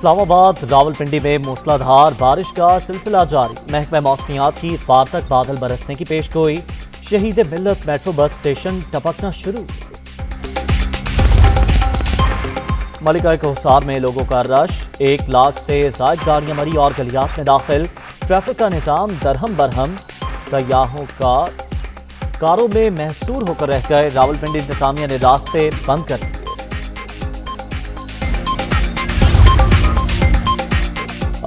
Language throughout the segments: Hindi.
इस्लामाबाद रावलपिंडी में मूसलाधार बारिश का सिलसिला जारी। महकमा मौसमियात की इतवार तक बादल बरसने की पेशगोई। शहीद मिल्लत मेट्रो बस स्टेशन टपकना शुरू। मलिका के हिसार में लोगों का रश, 1 लाख से जायद गाड़ियां मरी और गलियात में दाखिल। ट्रैफिक का निजाम दरहम बरहम, सयाहों का कारों में महसूर होकर रह गए। रावलपिंडी इंतजामिया ने रास्ते बंद कर दिए।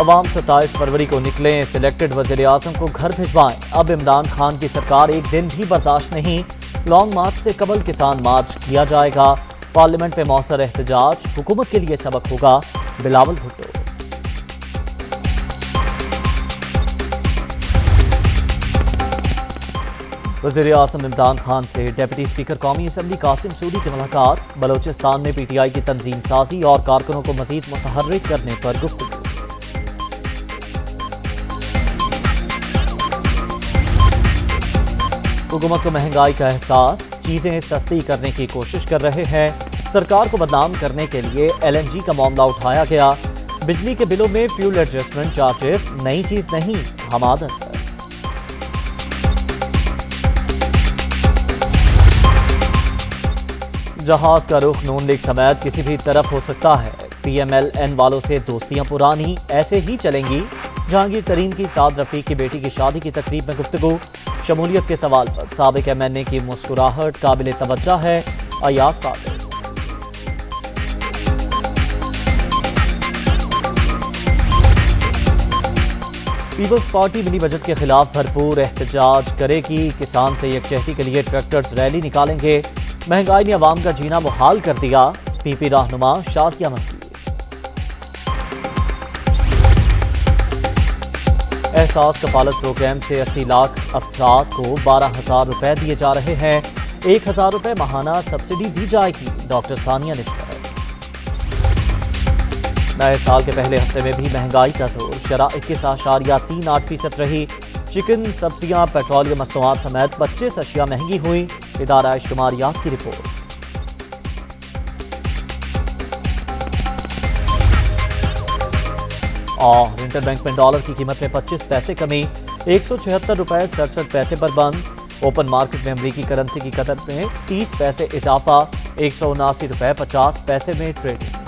अवाम 27 फरवरी को निकलें, सिलेक्टेड वज़ीर आज़म को घर भिजवाएं। अब इमरान खान की सरकार एक दिन भी बर्दाश्त नहीं। लॉन्ग मार्च से कबल किसान मार्च किया जाएगा। पार्लियामेंट में मौसर एहतजाज, हुकूमत के लिए सबक होगा। बिलावल भुट्टो। वज़ीर आज़म इमरान खान से डिप्टी स्पीकर कौमी असम्बली कासिम सूरी की मुलाकात। बलोचिस्तान में PTI की तंजीम साजी और कारकुनों को मजीद मुतहर्रिक करने पर गुफ्तगू। हुकूमत को महंगाई का एहसास, चीजें सस्ती करने की कोशिश कर रहे हैं। सरकार को बदनाम करने के लिए LNG का मामला उठाया गया। बिजली के बिलों में फ्यूल एडजस्टमेंट चार्जेस नई चीज नहीं, हम आदत है। जहाज का रुख नून लीग समेत किसी भी तरफ हो सकता है। PMLN वालों से दोस्तियां पुरानी ऐसे ही चलेंगी। जहांगीर तरीन की साद रफीक की बेटी की शादी की तकरीब में गुफ्तगू। शमूलियत के सवाल पर साबिक MNA की मुस्कुराहट काबिल तवज्जो है। अयाज साबिक। पीपल्स पार्टी मिनी बजट के खिलाफ भरपूर एहतजाज करेगी। किसान से यकजहती के लिए ट्रैक्टर्स रैली निकालेंगे। महंगाई ने अवाम का जीना मुहाल कर दिया। PP रहनुमा शाज़िया मंत्री। एहसास कफालत प्रोग्राम से 80 लाख अफराद को 12,000 रुपए दिए जा रहे हैं। 1,000 रुपए माहाना सब्सिडी दी जाएगी। डॉक्टर सानिया निश्चित। नए साल के पहले हफ्ते में भी महंगाई का जोर, शरह 21.38% रही। चिकन, सब्जियां, पेट्रोलियम मसनूआत समेत 25 अशिया महंगी हुई। इदारा शुमारियात की रिपोर्ट। और इंटरबैंक में डॉलर की कीमत में 25 पैसे कमी, 176 रुपए 67 पैसे पर बंद। ओपन मार्केट में अमरीकी करेंसी की कदर में 30 पैसे इजाफा, 179 रुपए 50 पैसे में ट्रेडिंग।